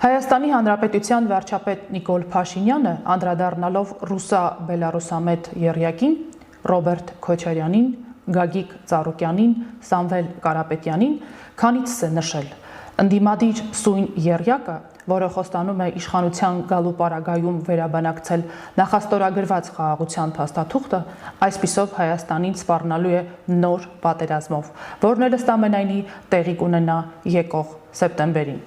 Հայաստանի Հանրապետության վարչապետ Նիկոլ Փաշինյանը անդրադառնալով ռուսա-բելարուսամետ եռյակին, Ռոբերտ Քոչարյանին, Գագիկ Ծառուկյանին, Սամվել Կարապետյանին քանիցս է նշել. ընդդիմադիր սույն եռյակը, որը խոստանում է իշխանության գալու պարագայում վերաբնակցել նախաստորագրված խաղաղության փաստաթուղթը, այսպիսով Հայաստանին սպառնալու է նոր պատերազմով, որն էլ ըստ ամենայնի տեղի կունենա եկող սեպտեմբերին։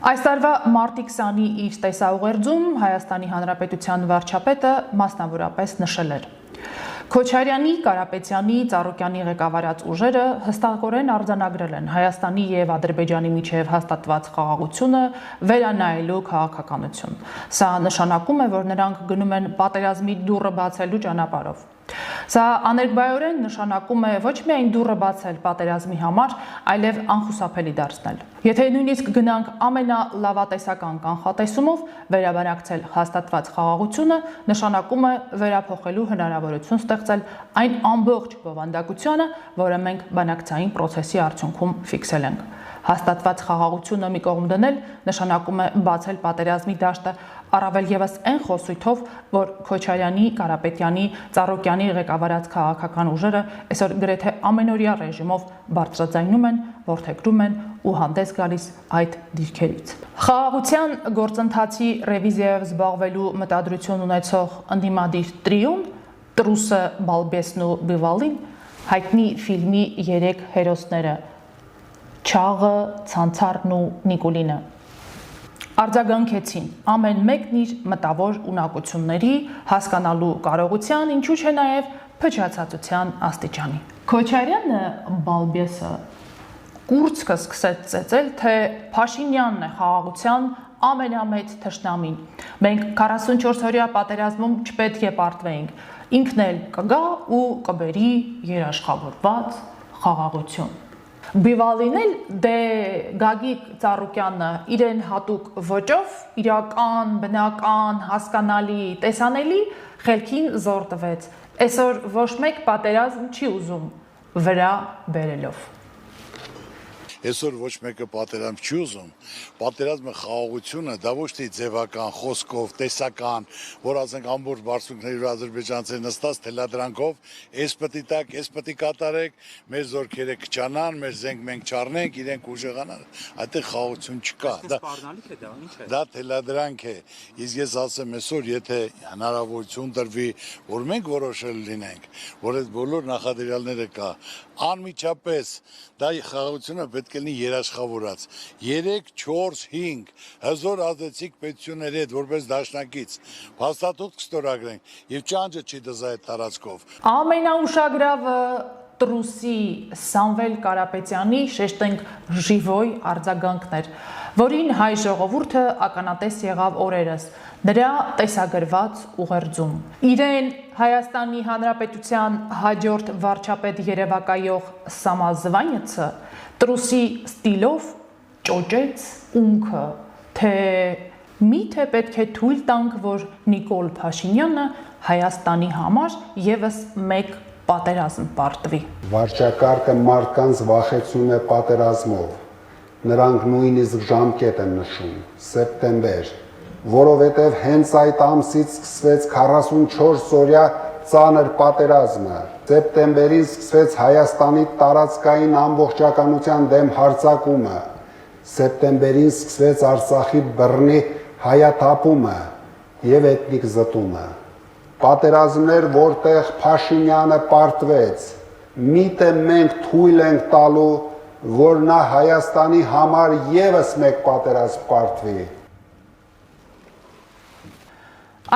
Այս տարվա մարտի 20-ի իր տեսաուղերձում Հայաստանի Հանրապետության վարչապետը մասնավորապես նշել էր. Քոչարյանի, Կարապետյանի, Ծառուկյանի ղեկավարած ուժերը հստակորեն արձանագրել են Հայաստանի եւ Ադրբեջանի միջև հաստատված խաղաղությունը վերանայելու քաղաքականություն։ Սա նշանակում է, որ նրանք գնում են պատերազմի դուռը բացելու ճանապարհով։ Սա աներկբայորեն նշանակում է ոչ միայն դուռը բացել պատերազմի համար, այլև անխուսափելի դարձնել։ Եթե նույնիսկ գնանք ամենալավատեսական կանխատեսումով վերաբնակցել հաստատված խաղաղությունը, նշանակում է վերափոխելու հնարավորություն ստեղծել այն ամբողջ բովանդակությանը, որը մենք բանակցային process-ի արդյունքում ֆիքսել ենք։ Հաստատված խաղաղությունը մի կողմ դնել նշանակում է բացել պատերազմի դաշտը առավել եւս այն խոսույթով, որ Քոչարյանի, Կարապետյանի, Ծառուկյանի ղեկավարած քաղաքական ուժերը այսօր գրեթե ամենօրյա ռեժիմով բարձրաձայնում են, որդեգրում են ու հանդես գալիս այդ դիրքերից։ Խաղաղության գործընթացի ռևիզիայով զբաղվելու մտադրություն ունեցող ընդդիմադիր տրիոն Տրուսը, Բալբեսն ու Բիվալին հայտնի ֆիլմի 3 հերոսները Չաղը, Ցանցարն ու Նիկուլինը արձագանքեցին ամեն մեկն իր մտավոր ունակությունների, հասկանալու կարողության, ինչու՞ չէ նաև փչացածության աստիճանի։ Քոչարյանը, Բալբեսը կուրծքը սկսեց ծեծել, թե Փաշինյանն է խաղաղության ամենամեծ թշնամին։ Մենք 44-օրյա պատերազմում չպետք է պարտվեինք։ Ինքն էլ կգա ու կբերի երաշխավորված խաղաղություն։ Բիվալին էլ դե Գագիկ Ծառուկյանը իրեն հատուկ ոճով, իրական, բնական, հասկանալի, տեսանելի խելքին զոր տվեց։ Այսօր ոչ մեկ պատերազմ չի ուզում վրա բերելով։ Այսօր ոչ մեկը պատերազմ չի ուզում, պատերազմը խաղաղությունը դա ոչ թե ձևական, խոսքով, տեսական, որ ասենք ամբողջ բարձունքների ու ադրբեջանցիներ նստած թելադրանքով, այս պետք է տակ, այս պետք է կատարեք, մեր զորքերը կճանան, մեր զենք մենք չառնենք, իրենք ուժեղանան, այդտեղ խաղաղություն չկա։ Դա թելադրանք է։ Իսկ ես ասեմ այսօր, եթե հնարավորություն տրվի, որ մենք որոշել լինենք, որ այդ բոլոր նախադրյալները կա, անմիջապես դա խաղաղությունը պետք է լինի երաշխավորած 3, 4, 5 հզոր ազդեցիկ պետությունների հետ որպես դաշնակից հաստատություն կստորագրենք եւ ճանճը չի դզա այդ տարածքով։ Ամենաուշագրավը Տրուսի Սամվել Կարապետյանի շեշտենք ժիվոյ արձագանքներ, որին հայ ժողովուրդը ականատես եղավ օրերս նրա տեսագրված ուղերձում։ Իրեն Հայաստանի Հանրապետության հաջորդ վարչապետ երևակայող Սամազվանյացը Տրուսի ստիլով ճոճեց ունքը, թե միթե պետք է թույլ տանք, որ Նիկոլ Փաշինյանը Հայաստանի համար եւս մեկ պատերազմ պարտվի։ Վարչակարգը մարդկանց վախեցնում է պատերազմով։ Նրանք նույնիսկ ժամկետ են նշում՝ սեպտեմբեր, որովհետև հենց այդ ամսից սկսվեց 44-օրյա ծանր պատերազմը։ Սեպտեմբերին սկսվեց Հայաստանի տարածքային ամբողջականության դեմ հարձակումը։ Սեպտեմբերին սկսվեց Արցախի բռնի հայաթափումը եւ էթնիկ զտումը։ Պատերազմներ, որտեղ Փաշինյանը պարտվեց, միթե մենք թույլ ենք տալու, որ նա Հայաստանի համար եւս մեկ պատերազմ պարտվի։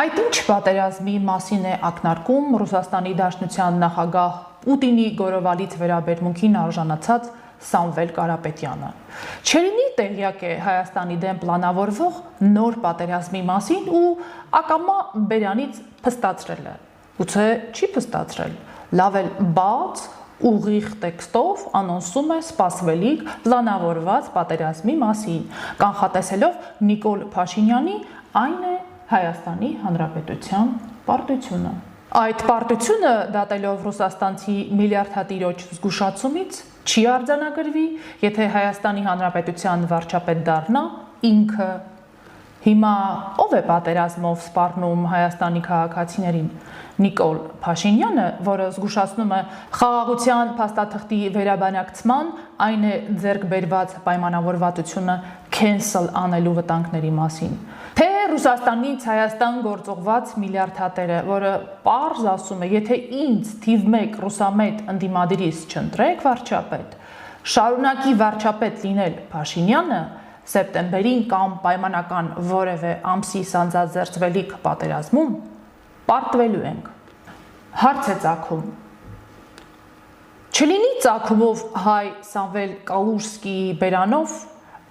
Այդ ինչ պատերազմի մասին է ակնարկում Ռուսաստանի Դաշնության նախագահ Պուտինի գորովալից վերաբերմունքին արժանացած Սամվել Կարապետյանը։ Չերինի տեղյակ է Հայաստանի դեմ պլանավորվող նոր պատերազմի մասին ու ակամա բերանից փստացրել է։ Գուցե չի փստացրել, լավ էլ բաց ուղիղ տեքստով անոնսում է սպասվելիք պլանավորված պատերազմի մասին, կանխատեսելով Նիկոլ Փաշինյանի այն է Հայաստանի Հանրապետության պարտությունը։ Այդ պարտությունը, դատելով ռուսաստանցի միլիարդատիրոջ զգուշացումից, չի արձանագրվի, եթե Հայաստանի Հանրապետության վարչապետ դառնա ինքը։ Հիմա ով է պատերազմով սպառնում Հայաստանի քաղաքացիներին։ Նիկոլ Փաշինյանը, որը զգուշացնում է խաղաղության փաստաթղթի վերաբանակցման, այն է ձեռք բերված պայմանավորվածությունը cancel անելու վտանգների մասին։ Թե Ռուսաստանից Հայաստան գործողված միլիարդատերը, որը պարզ ասում է, եթե ինձ թիվ 1 ռուսամետ ընդդիմադիրից չընտրեք վարչապետ, շարունակի վարչապետ լինել Փաշինյանը, սեպտեմբերին կամ պայմանական որևէ ամսի սանձազերծվելիք պատերազմում պարտվելու ենք։ Հարց է ծագում. չլինի ծագումով հայ Սամվել Կալուժսկիի բերանով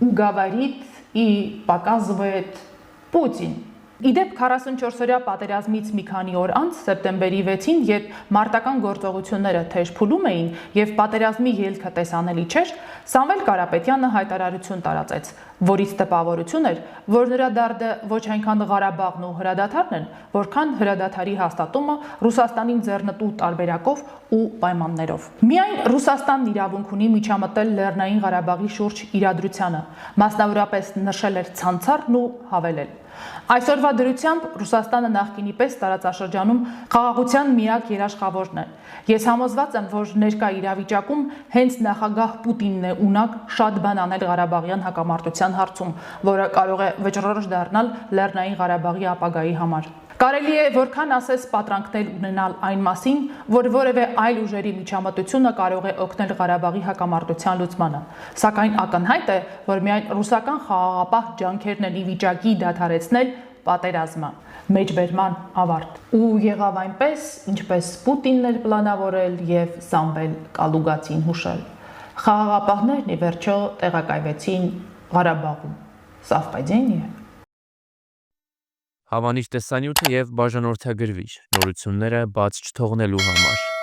ու գավարիտ ի показывает Պուտին։ Իդեպ 44-օրյա պատերազմից մի քանի օր անց սեպտեմբերի 6-ին, երբ մարտական գործողությունները թեժ փուլում էին եւ պատերազմի ելքը տեսանելի չէր, Սամվել Կարապետյանը հայտարարություն տարածեց, որից տպավորություն էր, որ նրա դարդը ոչ այնքան Ղարաբաղն ու հրադադարն են, որքան հրադադարի հաստատումը Ռուսաստանին ձեռնտու տարբերակով ու պայմաններով։ Միայն Ռուսաստանն իրավունք ունի միջամտել Լեռնային Ղարաբաղի շուրջ իրադրությանը, մասնավորապես նշել էր ցանցառն ու հավելել. Այսօրվա դրությամբ Ռուսաստանը նախկինի պես տարածաշրջանում խաղաղության միակ երաշխավորն է։ Ես համոզված եմ, որ ներկա իրավիճակում հենց նախագահ Պուտինն է ունակ շատ բան անել Ղարաբաղյան հակամարտության հարցում, որը կարող է վճռորոշ դառնալ Լեռնային Ղարաբաղի ապագայի համար։ Կարելի է որքան ասես պատրանքներ ունենալ այն մասին, որ որևէ այլ ուժերի միջամտությունը կարող է օգնել Ղարաբաղի հակամարտության լուծմանը, սակայն ակնհայտ է, որ միայն ռուսական խաղաղապահ ջանքերն են ի վիճակի դադարեցնել պատերազմը, մեջբերման ավարտ։ Ու եղավ այնպես, ինչպես Պուտինն էր պլանավորել եւ Սամվել Կալուգացին հուշել։ Խաղաղապահներն ի վերջո տեղակայվեցին Ղարաբաղում։ Սավպադենիե։ Հավանիր տեսանյութը եւ բաժանորդագրվիչ նորությունները բաց չթողնելու համար։